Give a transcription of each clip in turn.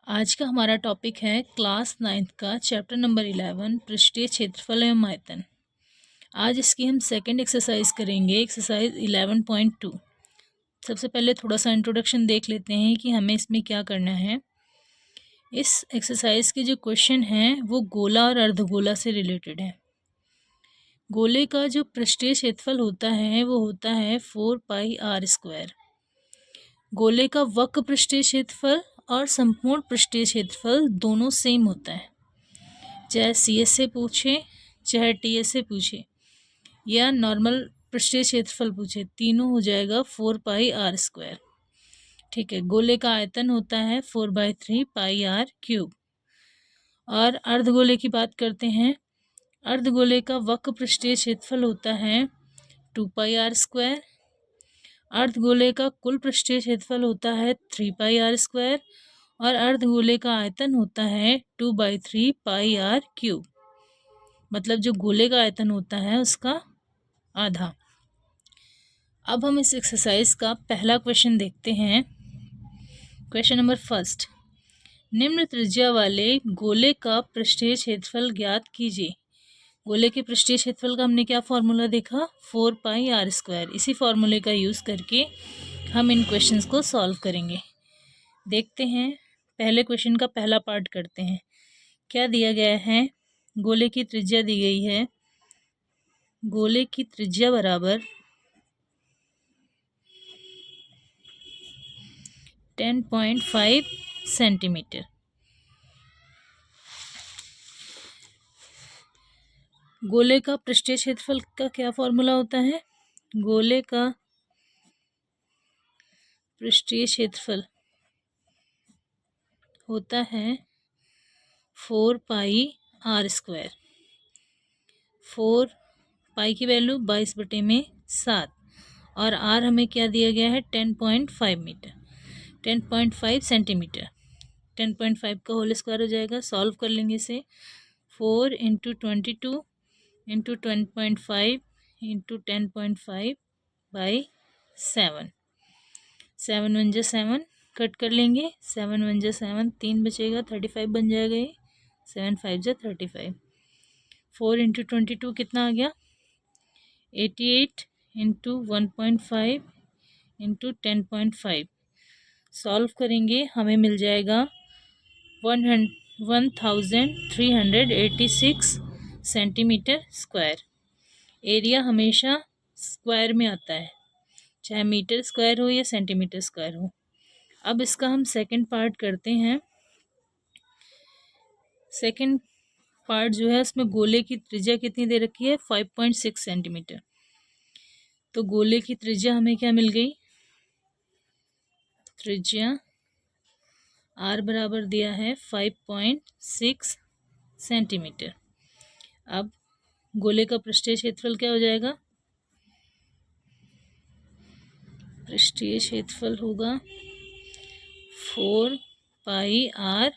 आज का हमारा टॉपिक है क्लास 9th का चैप्टर नंबर 11 पृष्ठीय क्षेत्रफल एवं आयतन। आज इसकी हम सेकंड एक्सरसाइज करेंगे, एक्सरसाइज 11.2। सबसे पहले थोड़ा सा इंट्रोडक्शन देख लेते हैं कि हमें इसमें क्या करना है। इस एक्सरसाइज के जो क्वेश्चन हैं वो गोला और अर्धगोला से रिलेटेड है। गोले का जो पृष्ठीय क्षेत्रफल होता है वो होता है 4πr²। गोले का वक्र पृष्ठीय क्षेत्रफल और संपूर्ण पृष्ठीय क्षेत्रफल दोनों सेम होता है, चाहे CS से पूछे चाहे TS से पूछे या नॉर्मल पृष्ठीय क्षेत्रफल पूछे, तीनों हो जाएगा 4πr²। ठीक है। गोले का आयतन होता है 4/3πr³। और अर्धगोले की बात करते हैं। अर्धगोले का वक्र पृष्ठीय क्षेत्रफल होता है 2πr²। अर्धगोले का कुल पृष्ठीय क्षेत्रफल होता है 3πr² और अर्धगोले का आयतन होता है 2/3πr³। मतलब जो गोले का आयतन होता है उसका आधा। अब हम इस एक्सरसाइज का पहला क्वेश्चन देखते हैं। क्वेश्चन नंबर फर्स्ट, निम्न त्रिज्या वाले गोले का पृष्ठीय क्षेत्रफल ज्ञात कीजिए। गोले के पृष्ठीय क्षेत्रफल का हमने क्या फॉर्मूला देखा, 4πr²। इसी फॉर्मूले का यूज़ करके हम इन क्वेश्चंस को सॉल्व करेंगे। देखते हैं, पहले क्वेश्चन का पहला पार्ट करते हैं। क्या दिया गया है, गोले की त्रिज्या दी गई है। गोले की त्रिज्या बराबर 10.5 सेंटीमीटर। गोले का पृष्ठीय क्षेत्रफल का क्या फॉर्मूला होता है, गोले का पृष्ठीय क्षेत्रफल होता है 4πr²। 4 पाई की वैल्यू 22/7 और आर हमें क्या दिया गया है, 10.5 मीटर, 10.5 सेंटीमीटर। 10.5 का होल स्क्वायर हो जाएगा। सॉल्व कर लेंगे इसे। 4 × 22 × 10.5 × 10.5/7। 7 1 जा 7, कट कर लेंगे। 7 1 जा 7, 3 बचेगा, 35 बन जाएगा ये। 7 5 जा 35। 4 × 22 कितना आ गया, 88 × 1.5 × 10.5। सॉल्व करेंगे, हमें मिल जाएगा 1386 सेंटीमीटर स्क्वायर। एरिया हमेशा स्क्वायर में आता है, चाहे मीटर स्क्वायर हो या सेंटीमीटर स्क्वायर हो। अब इसका हम सेकंड पार्ट करते हैं। सेकंड पार्ट जो है उसमें गोले की त्रिज्या कितनी दे रखी है, 5.6 सेंटीमीटर। तो गोले की त्रिज्या हमें क्या मिल गई, त्रिज्या R बराबर दिया है 5.6 सेंटीमीटर। अब गोले का पृष्ठीय क्षेत्रफल क्या हो जाएगा, पृष्ठीय क्षेत्रफल होगा 4πr²।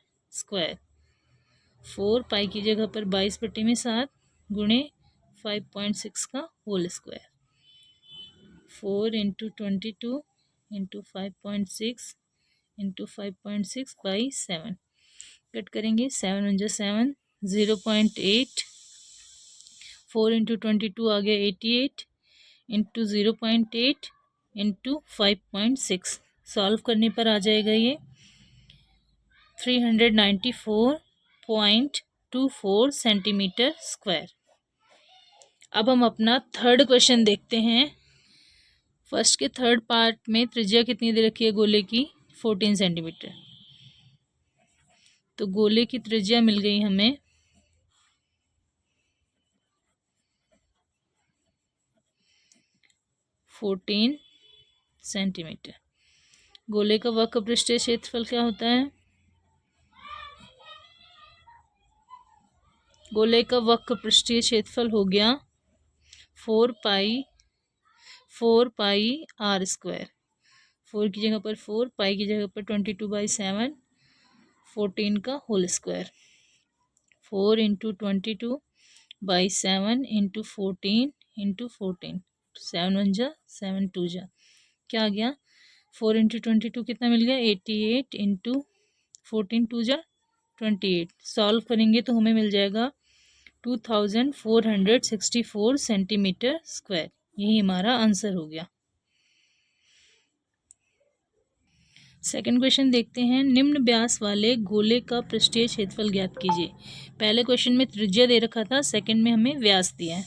4 पाई की जगह पर 22/7 गुणे 5.6 का होल स्क्वायर। 4 × 22 × 5.6 × 5.6/7। कट करेंगे। 7 1 जा 7, 0.8। 4 × 22 आ गया 88 × 0.8 × 5.6। सॉल्व करने पर आ जाएगा ये 394.24 सेंटीमीटर स्क्वायर। अब हम अपना थर्ड क्वेश्चन देखते हैं। फर्स्ट के थर्ड पार्ट में त्रिज्या कितनी दे रखी है गोले की, 14 सेंटीमीटर। तो गोले की त्रिज्या मिल गई हमें 14 सेंटीमीटर। गोले का वक्र पृष्ठीय क्षेत्रफल क्या होता है, गोले का वक्र पृष्ठीय क्षेत्रफल हो गया 4πr²। 4 की जगह पर 4, पाई की जगह पर 22/7, 14 का होल स्क्वायर। 4 × 22/7 × 14 × 14, 7 1 जा 7 2 जा, क्या आ गया, 4 × 22 कितना मिल गया, 88 × 14 टू जा 28। सॉल्व करेंगे तो हमें मिल जाएगा 2464 सेंटीमीटर स्क्वायर। यही हमारा आंसर हो गया। सेकंड क्वेश्चन देखते हैं। निम्न व्यास वाले गोले का पृष्ठीय क्षेत्रफल ज्ञात कीजिए। पहले क्वेश्चन में त्रिज्या दे रखा था, सेकंड में हमें व्यास दिया है।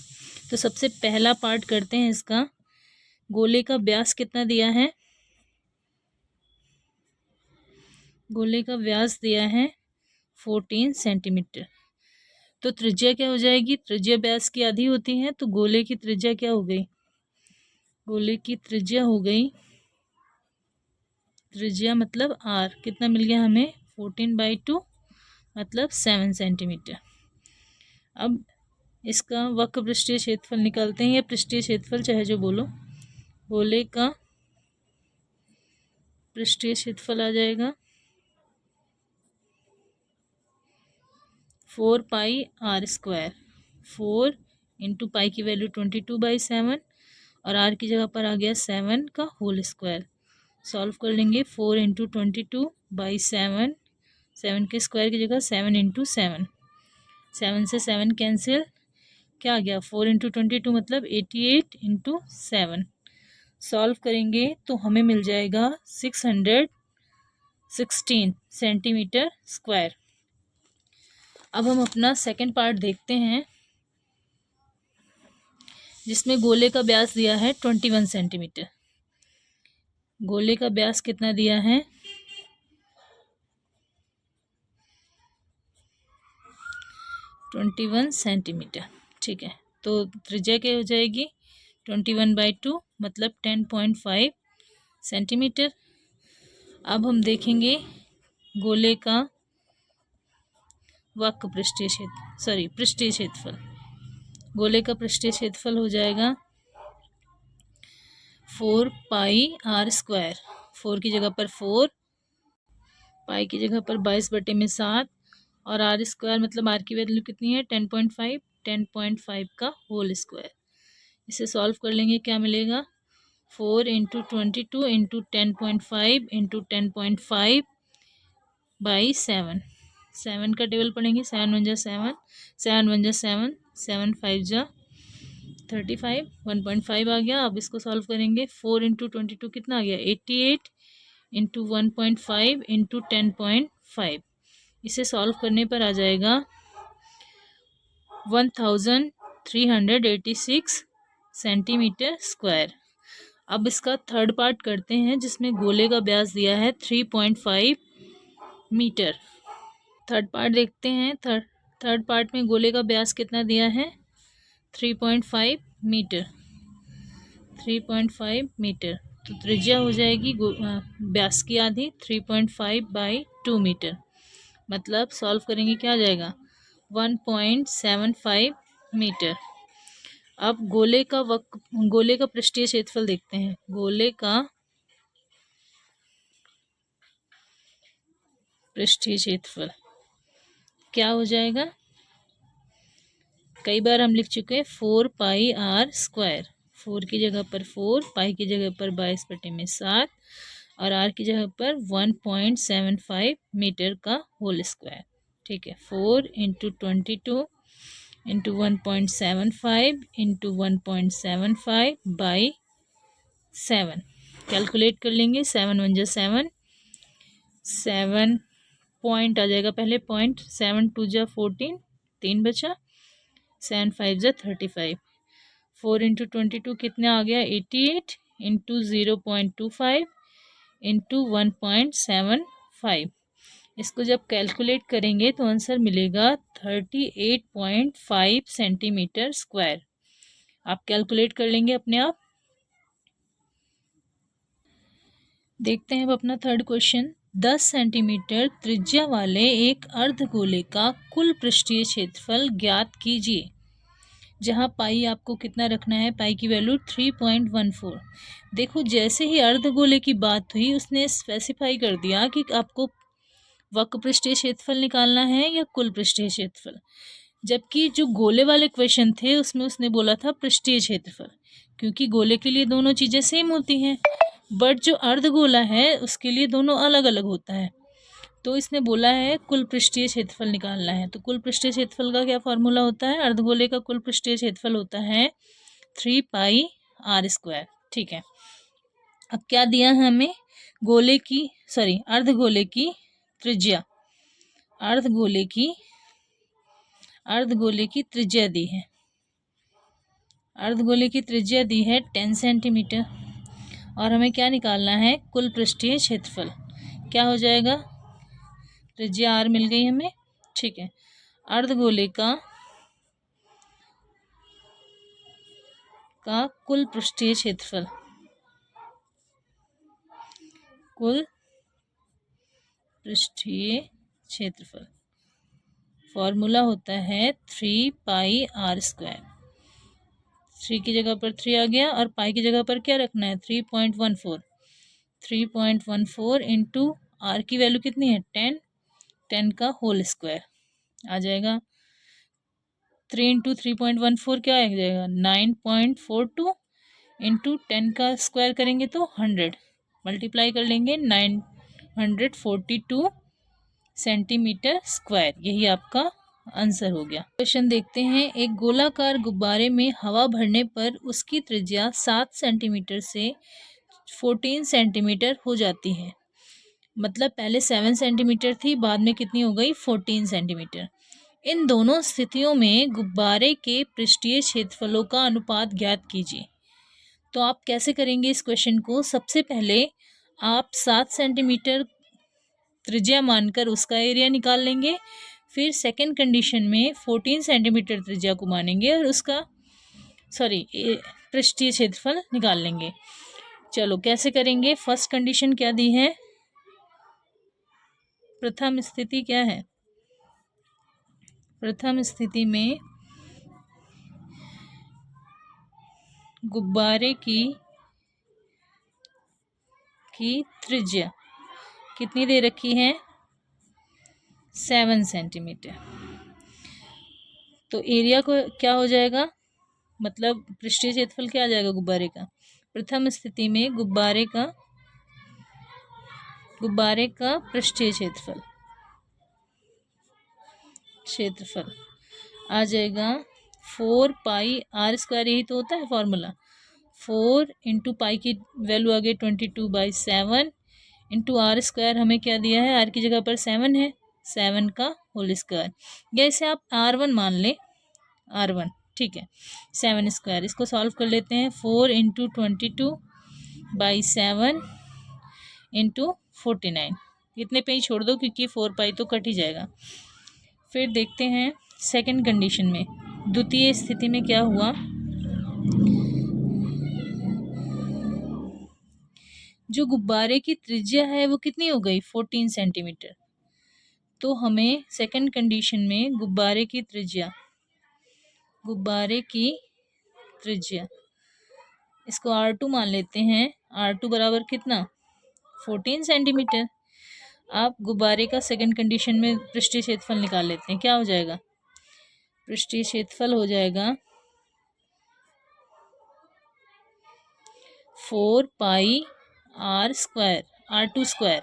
तो सबसे पहला पार्ट करते हैं इसका। गोले का व्यास कितना दिया है? गोले का व्यास दिया है 14 सेंटीमीटर। तो त्रिज्या क्या हो जाएगी? त्रिज्या व्यास की आधी होती है, तो गोले की त्रिज्या क्या हो गई? गोले की त्रिज्या हो गई, त्रिज्या मतलब आर कितना मिल गया हमें? 14/2 मतलब 7 सेंटीमीटर। अब इसका वक्र पृष्ठीय क्षेत्रफल निकालते हैं, या पृष्ठीय क्षेत्रफल चाहे जो बोलो। गोले का पृष्ठीय क्षेत्रफल आ जाएगा 4πr²। 4 इंटू पाई की वैल्यू 22/7 और आर की जगह पर आ गया 7 का होल स्क्वायर। सॉल्व कर लेंगे। 4 इंटू 22/7, 7 के स्क्वायर की जगह 7 इंटू 7, 7 से 7 कैंसिल, क्या आ गया? 4 इंटू 22 मतलब 88 इंटू 7। सॉल्व करेंगे तो हमें मिल जाएगा 616 सेंटीमीटर स्क्वायर। अब हम अपना सेकंड पार्ट देखते हैं, जिसमें गोले का व्यास दिया है 21 सेंटीमीटर। गोले का व्यास कितना दिया है? 21 सेंटीमीटर। ठीक है, तो त्रिज्या क्या हो जाएगी? 21/2 मतलब 10.5 सेंटीमीटर। अब हम देखेंगे गोले का वक्र पृष्ठीय पृष्ठीय क्षेत्रफल। गोले का पृष्ठीय क्षेत्रफल हो जाएगा 4πr²। 4 की जगह पर 4, पाई की जगह पर 22/7 और r² मतलब r की वैल्यू कितनी है? 10.5, 10.5 का होल स्क्वायर। इसे सॉल्व कर लेंगे, क्या मिलेगा? 4 इंटू 22 इंटू 10.5 इंटू 10.5/7। 7 का टेबल पढ़ेंगे। 7 1 जा 7, 7 1 जा 7, 7 5 जा 35, 1.5 आ गया। अब इसको सॉल्व करेंगे। 4 इंटू 22 कितना आ गया? 88 इंटू 1.5 इंटू 10.5। इसे सॉल्व करने पर आ जाएगा 1386 सेंटीमीटर स्क्वायर। अब इसका थर्ड पार्ट करते हैं, जिसमें गोले का व्यास दिया है 3.5 मीटर। थर्ड पार्ट देखते हैं। थर्ड पार्ट में गोले का व्यास कितना दिया है? 3.5 मीटर। 3.5 मीटर, तो त्रिज्या हो जाएगी व्यास की आधी, 3.5/2 मीटर। मतलब सॉल्व करेंगे, क्या आ जाएगा? 1.75 मीटर। अब गोले का पृष्ठीय क्षेत्रफल देखते हैं। गोले का पृष्ठीय क्षेत्रफल क्या हो जाएगा? कई बार हम लिख चुके हैं 4πr²। 4 की जगह पर 4, पाई की जगह पर 22/7 और आर की जगह पर 1.75 मीटर का होल स्क्वायर। ठीक है, 4 इंटू 22 इंटू 1.75 इंटू 1.75/7। कैलकुलेट कर लेंगे। 7 1 जा 7, 7 पॉइंट आ जाएगा पहले पॉइंट, 7 2 जा 14, 3 बचा, 7 5 जा 35। 4 इंटू 22 कितना आ गया? 88 इंटू 0.25 इंटू 1.75। इसको जब कैलकुलेट करेंगे तो आंसर मिलेगा 38.5 सेंटीमीटर स्क्वायर। आप कैलकुलेट कर लेंगे अपने आप। देखते हैं अब अपना थर्ड क्वेश्चन। 10 सेंटीमीटर त्रिज्या वाले एक अर्धगोले का कुल पृष्ठीय क्षेत्रफल ज्ञात कीजिए। जहाँ पाई आपको कितना रखना है? पाई की वैल्यू 3.14। देखो, जैसे ही अर्धगोले की बात हुई उसने स्पेसिफाई कर दिया कि आपको वक्र पृष्ठीय क्षेत्रफल निकालना है या कुल पृष्ठीय क्षेत्रफल। जबकि जो गोले वाले क्वेश्चन थे उसमें उसने बोला था पृष्ठीय क्षेत्रफल, क्योंकि गोले के लिए दोनों चीज़ें सेम होती हैं, बट जो अर्धगोला है उसके लिए दोनों अलग अलग होता है। तो इसने बोला है कुल पृष्ठीय क्षेत्रफल निकालना है। तो कुल पृष्ठीय क्षेत्रफल का क्या फॉर्मूला होता है? अर्धगोले का कुल पृष्ठीय क्षेत्रफल होता है 3πr²। ठीक है, अब क्या दिया है हमें? अर्धगोले की त्रिज्या, अर्धगोले की त्रिज्या दी है। अर्धगोले की त्रिज्या दी है 10 सेंटीमीटर और हमें क्या निकालना है? कुल पृष्ठीय क्षेत्रफल। क्या हो जाएगा? त्रिज्या r मिल गई हमें। ठीक है, अर्धगोले का कुल पृष्ठीय क्षेत्रफल, कुल पृष्ठीय क्षेत्रफल फॉर्मूला होता है 3πr²। 3 की जगह पर 3 आ गया और पाई की जगह पर क्या रखना है? 3.14। 3.14 इंटू आर की वैल्यू कितनी है? 10। 10 का होल स्क्वायर आ जाएगा। 3 इंटू 3.14 क्या आ जाएगा? 9.42 इंटू 10 का स्क्वायर करेंगे तो 100, मल्टीप्लाई कर लेंगे 942 सेंटीमीटर स्क्वायर। यही आपका आंसर हो गया। क्वेश्चन देखते हैं। एक गोलाकार गुब्बारे में हवा भरने पर उसकी त्रिज्या 7 सेंटीमीटर से 14 सेंटीमीटर हो जाती है। मतलब पहले 7 सेंटीमीटर थी, बाद में कितनी हो गई? 14 सेंटीमीटर। इन दोनों स्थितियों में गुब्बारे के पृष्ठीय क्षेत्रफलों का अनुपात ज्ञात कीजिए। तो आप कैसे करेंगे इस क्वेश्चन को? सबसे पहले आप 7 सेंटीमीटर त्रिज्या मानकर उसका एरिया निकाल लेंगे। फिर सेकंड कंडीशन में 14 सेंटीमीटर त्रिज्या को मानेंगे और उसका पृष्ठीय क्षेत्रफल निकाल लेंगे। चलो कैसे करेंगे? फर्स्ट कंडीशन क्या दी है? प्रथम स्थिति क्या है? प्रथम स्थिति में गुब्बारे की त्रिज्या कितनी दे रखी है? 7 सेंटीमीटर। तो एरिया को क्या हो जाएगा? मतलब पृष्ठीय क्षेत्रफल क्या आ जाएगा गुब्बारे का? प्रथम स्थिति में गुब्बारे का पृष्ठीय क्षेत्रफल आ जाएगा 4πr²। यही तो होता है फॉर्मूला। 4 इंटू पाई की वैल्यू आ गई 22/7 इंटू r²। हमें क्या दिया है? r की जगह पर 7 है, 7 का होल स्क्वायर, या इसे आप r1 मान ले। r1 ठीक है, 7²। इसको सॉल्व कर लेते हैं। 4 इंटू 22/7 इंटू 49। इतने पे ही छोड़ दो क्योंकि 4π तो कट ही जाएगा। फिर देखते हैं सेकंड कंडीशन में, द्वितीय स्थिति में क्या हुआ? जो गुब्बारे की त्रिज्या है वो कितनी हो गई? 14 सेंटीमीटर। तो हमें सेकंड कंडीशन में गुब्बारे की त्रिज्या इसको R2 मान लेते हैं। R2 बराबर कितना? 14 सेंटीमीटर। आप गुब्बारे का सेकंड कंडीशन में पृष्ठीय क्षेत्रफल निकाल लेते हैं। क्या हो जाएगा? पृष्ठीय क्षेत्रफल हो जाएगा 4πr², R2²।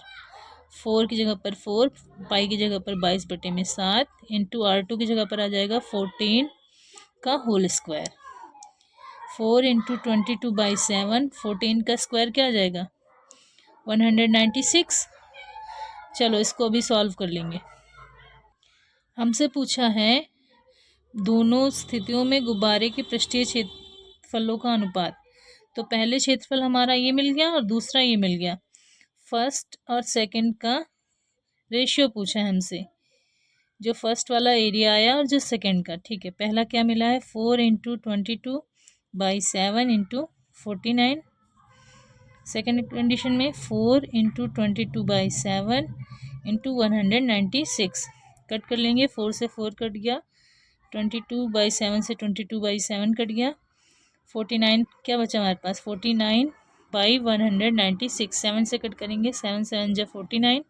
4 की जगह पर 4, पाई की जगह पर 22/7 इंटू R2 की जगह पर आ जाएगा 14 का होल स्क्वायर। 4 इंटू 22/7, 14 का स्क्वायर क्या आ जाएगा? 196। चलो इसको अभी सॉल्व कर लेंगे। हमसे पूछा है दोनों स्थितियों में गुब्बारे के पृष्ठीय क्षेत्रफलों का अनुपात। तो पहले क्षेत्रफल हमारा ये मिल गया और दूसरा ये मिल गया। फर्स्ट और सेकंड का रेशियो पूछा है हमसे, जो फर्स्ट वाला एरिया आया और जो सेकंड का। ठीक है, पहला क्या मिला है? 4 इंटू 22/7 इंटू 49। सेकेंड कंडीशन में 4 इंटू 22/7 इंटू 196। कट कर लेंगे। 4 से 4 कट गया, 22/7 से 22/7 कट गया, 49 क्या बचा हमारे पास? 49/196। 7 से कट करेंगे, 7 7 जा 49,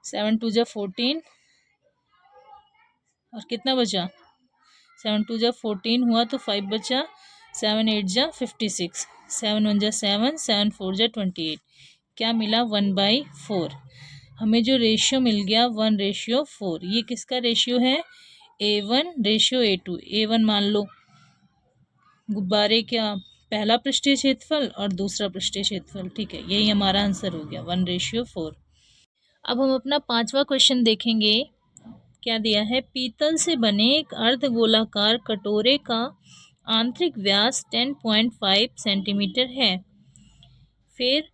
7 2 जा 14 और कितना बचा? 7 2 जा 14 हुआ तो 5 बचा, 7 8 जा 56, 7 1 जा 7, 7 4 जा 28। क्या मिला? 1/4। हमें जो रेशियो मिल गया 1:4, ये किसका रेशियो है? A1:A2। A1 मान लो गुब्बारे का पहला पृष्ठीय क्षेत्रफल और दूसरा पृष्ठीय क्षेत्रफल। ठीक है, यही हमारा आंसर हो गया 1:4। अब हम अपना 5वां क्वेश्चन देखेंगे। क्या दिया है? पीतल से बने एक अर्धगोलाकार कटोरे का आंतरिक व्यास 10.5 सेंटीमीटर है। फिर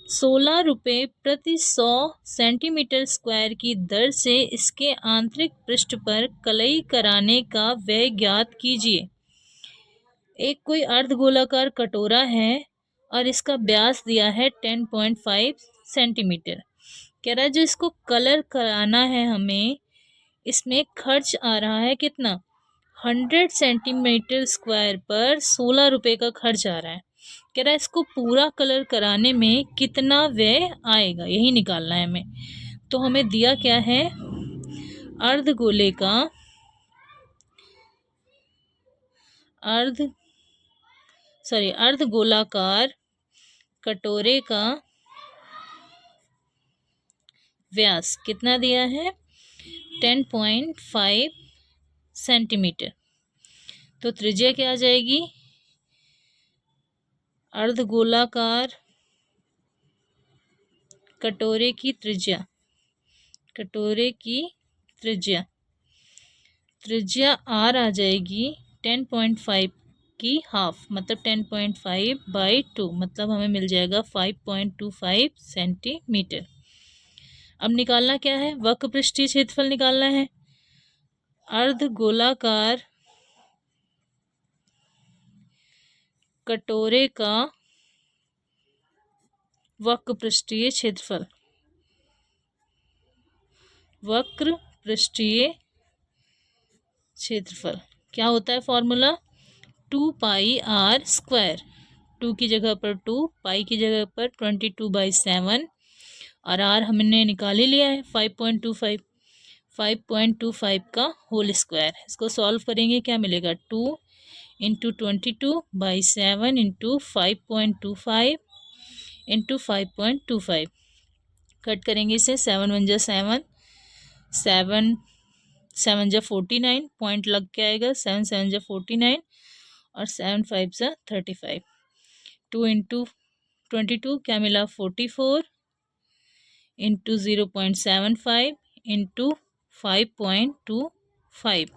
16 रुपये प्रति 100 सेंटीमीटर स्क्वायर की दर से इसके आंतरिक पृष्ठ पर कलई कराने का व्यय ज्ञात कीजिए। एक कोई अर्धगोलाकार कटोरा है और इसका व्यास दिया है 10.5 सेंटीमीटर। कह रहा है जो इसको कलर कराना है हमें, इसमें खर्च आ रहा है कितना? 100 सेंटीमीटर स्क्वायर पर 16 रुपये का खर्च आ रहा है। कह रहा है इसको पूरा कलर कराने में कितना व्यय आएगा, यही निकालना है हमें। तो हमें दिया क्या है? अर्धगोलाकार कटोरे का व्यास कितना दिया है? 10.5 सेंटीमीटर। तो त्रिज्या क्या आ जाएगी? अर्धगोलाकार कटोरे की त्रिज्या आर आ जाएगी 10.5 की हाफ, मतलब 10.5/2, मतलब हमें मिल जाएगा 5.25 सेंटीमीटर। अब निकालना क्या है? वक्र पृष्ठीय क्षेत्रफल निकालना है। अर्धगोलाकार कटोरे का वक्र पृष्ठीय क्षेत्रफल क्या होता है फॉर्मूला? 2πr²। 2 की जगह पर 2, पाई की जगह पर 22/7 और r हमने निकाल ही लिया है 5.25 का होल स्क्वायर। इसको सॉल्व करेंगे, क्या मिलेगा? 2 × 22/7 × 5.25 × 5.25। कट करेंगे इसे, 7 × 1 = 7, 7 7 × 49, पॉइंट लग के आएगा। 7 7 × 49 और 7 5 × 35। 2 × 22 क्या मिला? 44 × 0.75 × 5.25।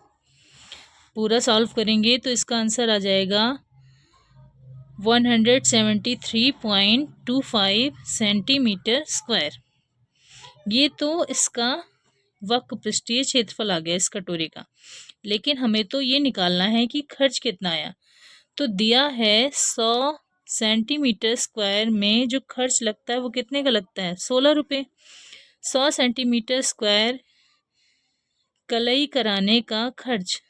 पूरा सॉल्व करेंगे तो इसका आंसर आ जाएगा 173.25 सेंटीमीटर स्क्वायर। ये तो इसका वक्र पृष्ठीय क्षेत्रफल आ गया इस कटोरे का। लेकिन हमें तो ये निकालना है कि खर्च कितना आया। तो दिया है 100 सेंटीमीटर स्क्वायर में जो खर्च लगता है वो कितने का लगता है? 16 रुपये। 100 सेंटीमीटर स्क्वायर कलई कराने का खर्च,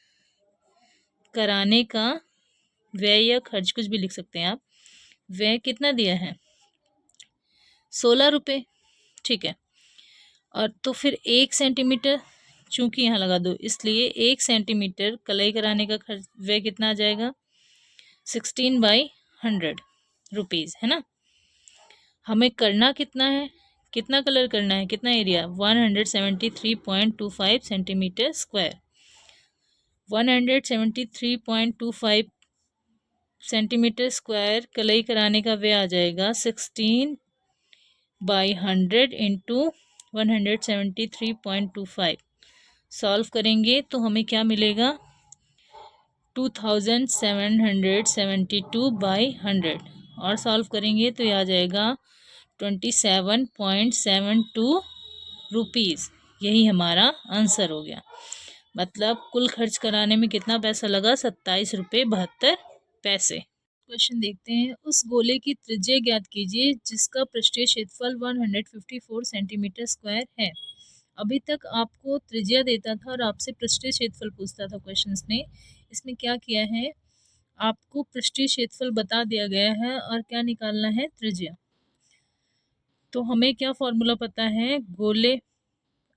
कराने का व्यय या खर्च, कुछ भी लिख सकते हैं आप। व्यय कितना दिया है? 16 रुपये। ठीक है। और तो फिर 1 सेंटीमीटर, चूंकि यहाँ लगा दो इसलिए 1 सेंटीमीटर कलई कराने का खर्च व्यय कितना आ जाएगा? 16/100 रुपीज़, है ना। हमें करना कितना है? कितना कलर करना है? कितना area? 173.25 centimetre square. 173.25 centimetre square कलई कराने का व्यय आ जाएगा 16/100 × 173.25। सॉल्व करेंगे तो हमें क्या मिलेगा? 2772/100 और सॉल्व करेंगे तो ये आ जाएगा 27.72 रुपीज़। यही हमारा आंसर हो गया। मतलब कुल खर्च कराने में कितना पैसा लगा? 27 रुपये 72 पैसे। क्वेश्चन देखते हैं। उस गोले की त्रिज्या ज्ञात कीजिए जिसका पृष्ठीय क्षेत्रफल 154 सेंटीमीटर स्क्वायर है। अभी तक आपको त्रिज्या देता था और आपसे पृष्ठीय क्षेत्रफल पूछता था क्वेश्चंस में। इसमें क्या किया है? आपको पृष्ठीय क्षेत्रफल बता दिया गया है और क्या निकालना है? त्रिज्या। तो हमें क्या फॉर्मूला पता है? गोले,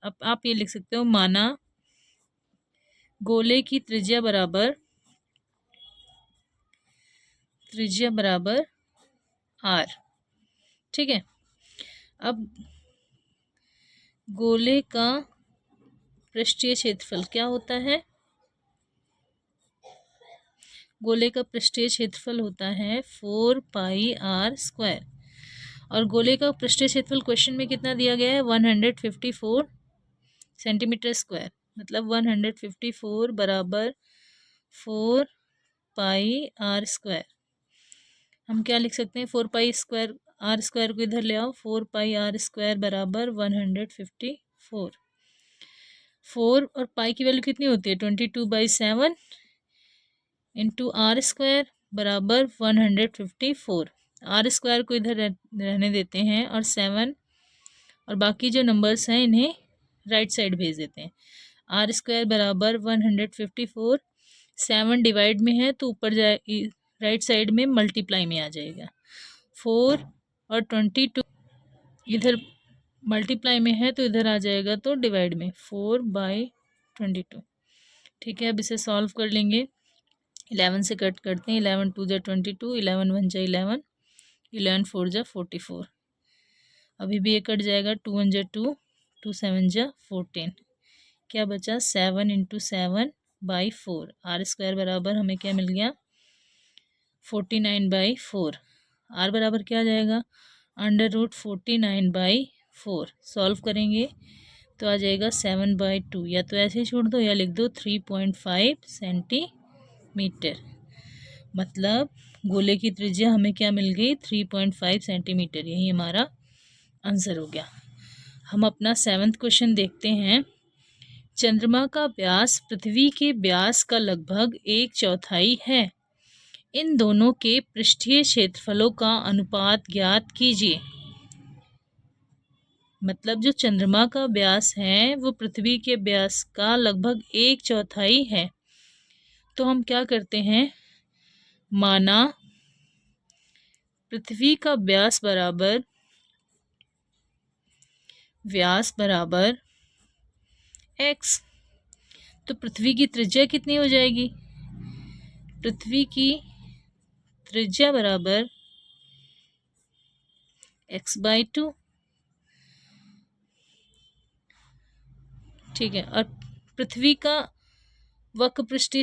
अब आप ये लिख सकते हो, माना गोले की त्रिज्या बराबर r। ठीक है। अब गोले का पृष्ठीय क्षेत्रफल क्या होता है? गोले का पृष्ठीय क्षेत्रफल होता है 4πr²। और गोले का पृष्ठीय क्षेत्रफल क्वेश्चन में कितना दिया गया है? 154 सेंटीमीटर स्क्वायर। मतलब 154 बराबर 4πr²। हम क्या लिख सकते हैं? 4πr² को इधर ले आओ। 4πr² बराबर 154। 4 और पाई की वैल्यू कितनी होती है? 22/7 इंटू r² बराबर 154। r² को इधर रहने देते हैं और 7 और बाकी जो नंबर्स हैं इन्हें राइट साइड भेज देते हैं। r² बराबर 154। 7 डिवाइड में है तो ऊपर जाए, राइट साइड में मल्टीप्लाई में आ जाएगा। 4 और 22 इधर मल्टीप्लाई में है तो इधर आ जाएगा तो डिवाइड में 4/22। ठीक है, अब इसे सॉल्व कर लेंगे। 11 से कट करते हैं। 11 2 जा 22, 11 1 जा 11, 11 4 जा 44। अभी भी ये कट जाएगा। 2 1 जा 2, 2 7 जा 14। क्या बचा? 7 इंटू 7/4। r² बराबर हमें क्या मिल गया? 49/4। r बराबर क्या आ जाएगा? √49/4। सॉल्व करेंगे तो आ जाएगा 7/2। या तो ऐसे ही छोड़ दो या लिख दो 3.5 सेंटीमीटर। मतलब गोले की त्रिज्या हमें क्या मिल गई? 3.5 सेंटीमीटर। यही हमारा आंसर हो गया। हम अपना 7वां क्वेश्चन देखते हैं। चंद्रमा का व्यास पृथ्वी के व्यास का लगभग 1/4 है। इन दोनों के पृष्ठीय क्षेत्रफलों का अनुपात ज्ञात कीजिए। मतलब जो चंद्रमा का व्यास है वो पृथ्वी के व्यास का लगभग 1/4 है। तो हम क्या करते हैं? माना पृथ्वी का व्यास बराबर x। तो पृथ्वी की त्रिज्या कितनी हो जाएगी? पृथ्वी की त्रिज्या बराबर x/2। ठीक है, और पृथ्वी का पृष्ठीय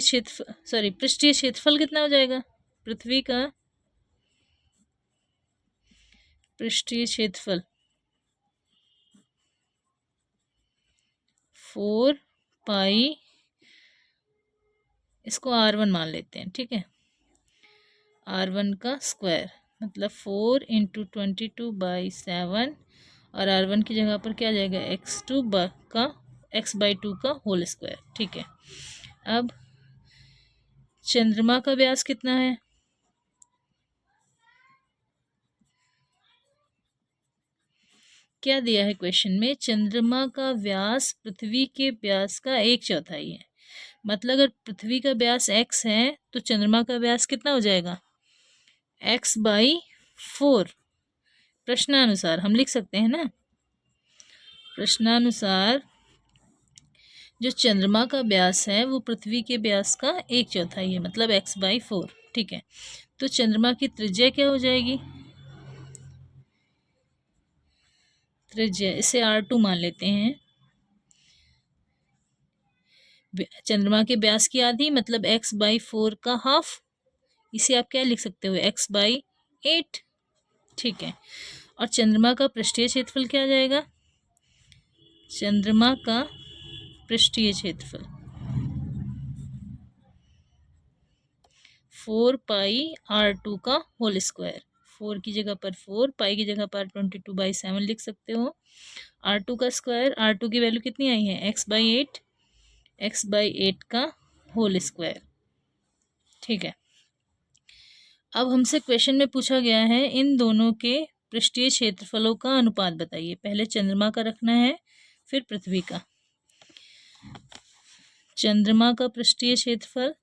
क्षेत्रफल कितना हो जाएगा? पृथ्वी का पृष्ठीय क्षेत्रफल 4π, इसको r1 मान लेते हैं। ठीक है, r1 का स्क्वायर मतलब 4 इंटू 22/7 और r1 की जगह पर क्या आ जाएगा? x/2 का होल स्क्वायर। ठीक है, अब चंद्रमा का व्यास कितना है? क्या दिया है क्वेश्चन में? चंद्रमा का व्यास पृथ्वी के व्यास का 1/4 है। मतलब अगर पृथ्वी का व्यास x है तो चंद्रमा का व्यास कितना हो जाएगा? x/4। प्रश्नानुसार हम लिख सकते हैं ना। प्रश्नानुसार जो चंद्रमा का व्यास है वो पृथ्वी के व्यास का 1/4 है, मतलब x/4। ठीक है, तो चंद्रमा की त्रिज्या क्या हो जाएगी? त्रिज्या इसे r2 मान लेते हैं। चंद्रमा के व्यास की आधी मतलब x/4 का हाफ। इसे आप क्या लिख सकते हो? x/8। ठीक है, और चंद्रमा का पृष्ठीय क्षेत्रफल क्या आ जाएगा? चंद्रमा का पृष्ठीय क्षेत्रफल 4πr2 का होल स्क्वायर। 4 की जगह पर 4, पाई की जगह पर 22/7 लिख सकते हो। r2 का स्क्वायर, r2 की वैल्यू कितनी आई है? x/8, x/8 का होल स्क्वायर। ठीक है, अब हमसे क्वेश्चन में पूछा गया है इन दोनों के पृष्ठीय क्षेत्रफलों का अनुपात बताइए। पहले चंद्रमा का रखना है फिर पृथ्वी का। चंद्रमा का पृष्ठीय क्षेत्रफल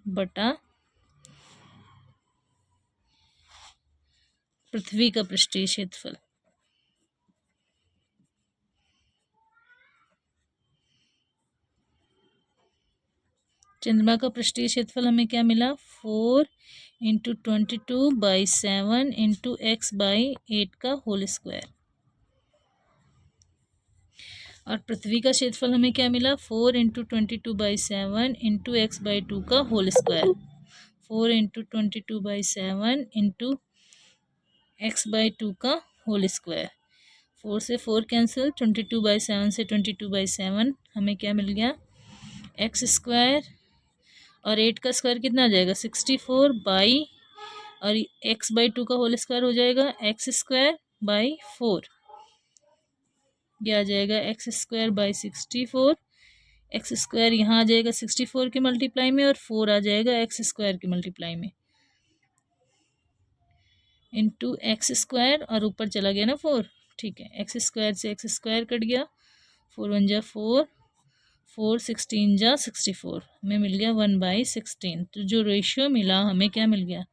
बटा पृथ्वी का पृष्ठीय क्षेत्रफल। चंद्रमा का पृष्ठीय क्षेत्रफल हमें क्या मिला? 4 इंटू 22/7 इंटू x/8 का होल स्क्वायर। और पृथ्वी का क्षेत्रफल हमें क्या मिला, 4 इंटू 22/7 इंटू x/2 का whole square. 4 into 22/7 into x/2 का होल स्क्वायर। 4 से 4 कैंसिल, 22/7 से 22/7 हमें क्या मिल गया, एक्स स्क्वायर। और 8 का स्क्वायर कितना आ जाएगा, 64 बाई, और x/2 का होल स्क्वायर हो जाएगा x²/4। यह आ जाएगा x²/64। एक्स स्क्वायर यहाँ आ जाएगा 64 के मल्टीप्लाई में, और 4 आ जाएगा x² के मल्टीप्लाई में, इंटू x², और ऊपर चला गया ना 4। ठीक है, x² से x² कट गया, 4 1 जा 4, 4 16 जा 64, हमें मिल गया 1/16। तो जो रेशियो मिला हमें क्या मिल गया,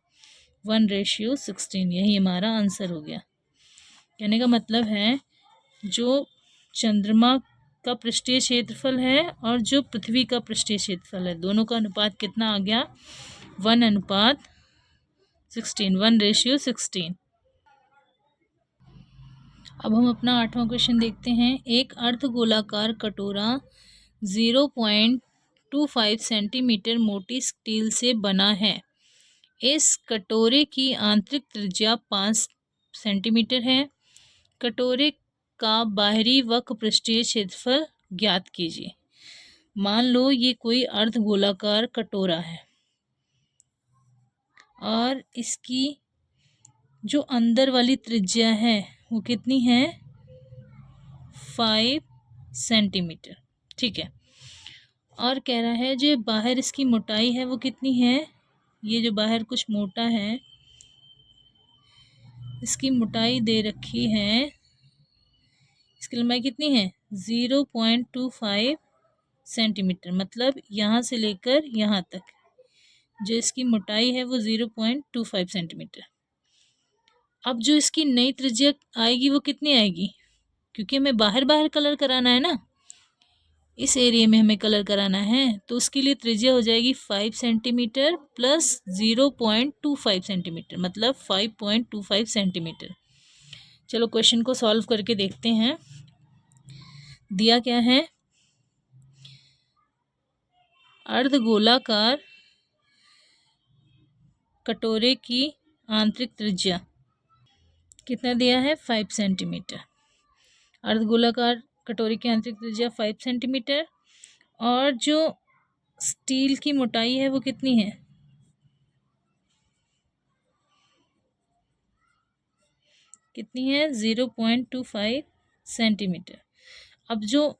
1:16। यही हमारा आंसर हो गया। कहने का मतलब है जो चंद्रमा का पृष्ठीय क्षेत्रफल है और जो पृथ्वी का पृष्ठीय क्षेत्रफल है, दोनों का अनुपात कितना आ गया, 1:16, 1:16। अब हम अपना 8वां क्वेश्चन देखते हैं। एक अर्धगोलाकार कटोरा 0.25 सेंटीमीटर मोटी स्टील से बना है। इस कटोरे की आंतरिक त्रिज्या 5 सेंटीमीटर है। कटोरे का बाहरी वक्र पृष्ठीय क्षेत्रफल ज्ञात कीजिए। मान लो ये कोई अर्धगोलाकार कटोरा है और इसकी जो अंदर वाली त्रिज्या है वो कितनी है, 5 सेंटीमीटर। ठीक है, और कह रहा है जो बाहर इसकी मोटाई है वो कितनी है, ये जो बाहर कुछ मोटा है इसकी मोटाई दे रखी है, इसकी लंबाई कितनी है, 0.25 सेंटीमीटर। मतलब यहाँ से लेकर यहाँ तक जो इसकी मोटाई है वो 0.25 सेंटीमीटर। अब जो इसकी नई त्रिज्या आएगी वो कितनी आएगी, क्योंकि हमें बाहर बाहर कलर कराना है ना, इस एरिया में हमें कलर कराना है, तो उसके लिए त्रिज्या हो जाएगी 5 सेंटीमीटर प्लस 0.25 सेंटीमीटर, मतलब 5.25 सेंटीमीटर। चलो क्वेश्चन को सॉल्व करके देखते हैं। दिया क्या है, अर्धगोलाकार कटोरे की आंतरिक त्रिज्या कितना दिया है, 5 सेंटीमीटर। अर्धगोलाकार कटोरे की आंतरिक त्रिज्या 5 सेंटीमीटर, और जो स्टील की मोटाई है वो कितनी है, कितनी है, 0.25 सेंटीमीटर। अब जो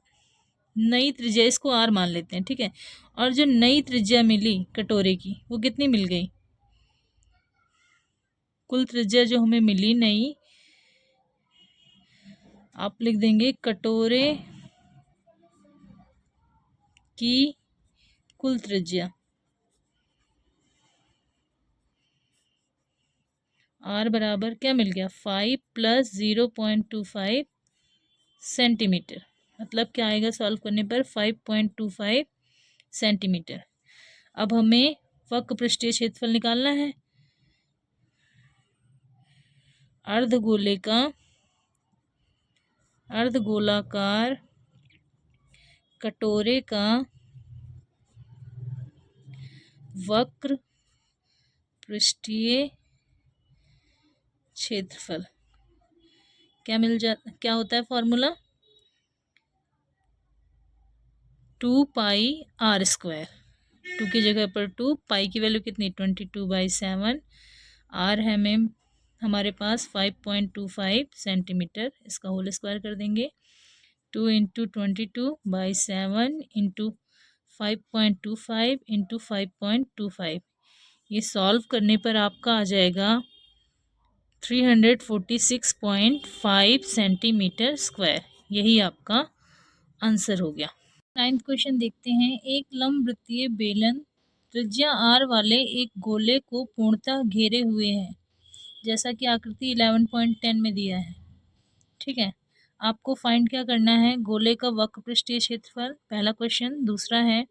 नई त्रिज्या, इसको आर मान लेते हैं, ठीक है, और जो नई त्रिज्या मिली कटोरे की वो कितनी मिल गई, कुल त्रिज्या जो हमें मिली नई, आप लिख देंगे कटोरे की कुल त्रिज्या, आर बराबर क्या मिल गया, 5 + 0.25 सेंटीमीटर। मतलब क्या आएगा सॉल्व करने पर, 5.25 सेंटीमीटर। अब हमें वक्र पृष्ठीय क्षेत्रफल निकालना है। अर्धगोलाकार कटोरे का वक्र पृष्ठीय क्षेत्रफल क्या होता है फॉर्मूला, 2πr²। 2 की जगह पर 2, पाई की वैल्यू कितनी, 22/7, आर है मैम हमारे पास 5.25 सेंटीमीटर, इसका होल स्क्वायर कर देंगे, 2 इंटू 22/7 इंटू 5.25 इंटू 5.25। ये सॉल्व करने पर आपका आ जाएगा 346.5 सेंटीमीटर स्क्वायर। यही आपका आंसर हो गया। 9th क्वेश्चन देखते हैं। एक लंबवृत्तीय बेलन त्रिज्या r वाले एक गोले को पूर्णतः घेरे हुए है, जैसा कि आकृति 11.10 में दिया है। ठीक है, आपको फाइंड क्या करना है, गोले का वक्र पृष्ठीय क्षेत्रफल, पहला क्वेश्चन। दूसरा है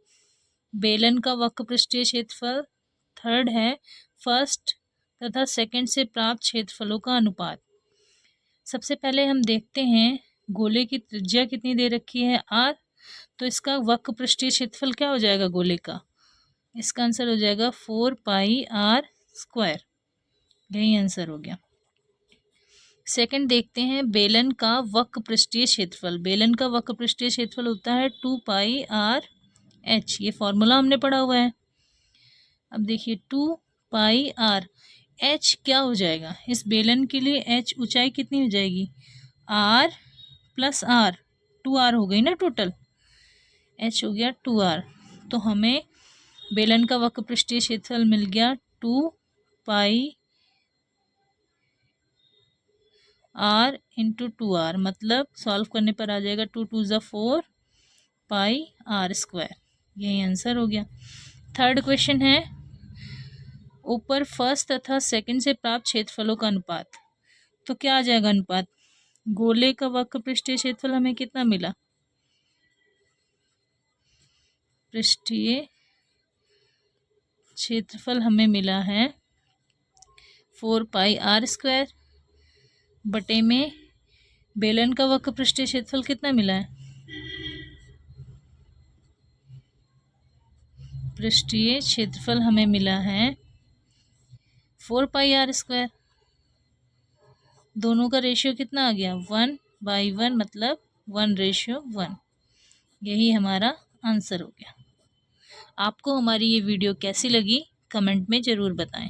बेलन का वक्र पृष्ठीय क्षेत्रफल। थर्ड है फर्स्ट तथा सेकंड से प्राप्त क्षेत्रफलों का अनुपात। सबसे पहले हम देखते हैं गोले की त्रिज्या कितनी दे रखी है r, तो इसका वक्र पृष्ठीय क्षेत्रफल क्या हो जाएगा गोले का, इसका आंसर हो जाएगा 4πr²। यही आंसर हो गया। सेकंड देखते हैं बेलन का वक्र पृष्ठीय क्षेत्रफल। बेलन का वक्र पृष्ठीय क्षेत्रफल होता है 2πrh, ये फॉर्मूला हमने पढ़ा हुआ है। अब देखिए 2πr, h क्या हो जाएगा इस बेलन के लिए, h ऊंचाई कितनी हो जाएगी r प्लस r, 2r हो गई ना टोटल, h हो गया 2r। तो हमें बेलन का वक्र पृष्ठीय क्षेत्रफल मिल गया 2πr इंटू 2r, मतलब सॉल्व करने पर आ जाएगा 2 2 ज़ा 4 πr²। यही आंसर हो गया। थर्ड क्वेश्चन है ऊपर फर्स्ट तथा सेकंड से प्राप्त क्षेत्रफलों का अनुपात। तो क्या आ जाएगा अनुपात, गोले का वक्र पृष्ठीय क्षेत्रफल हमें कितना मिला, पृष्ठीय क्षेत्रफल हमें मिला है 4πr² बटे में बेलन का वक्र पृष्ठीय क्षेत्रफल कितना मिला है, पृष्ठीय क्षेत्रफल हमें मिला है 4πr²। दोनों का रेशियो कितना आ गया 1/1, मतलब 1:1। यही हमारा आंसर हो गया। आपको हमारी ये वीडियो कैसी लगी कमेंट में ज़रूर बताएं।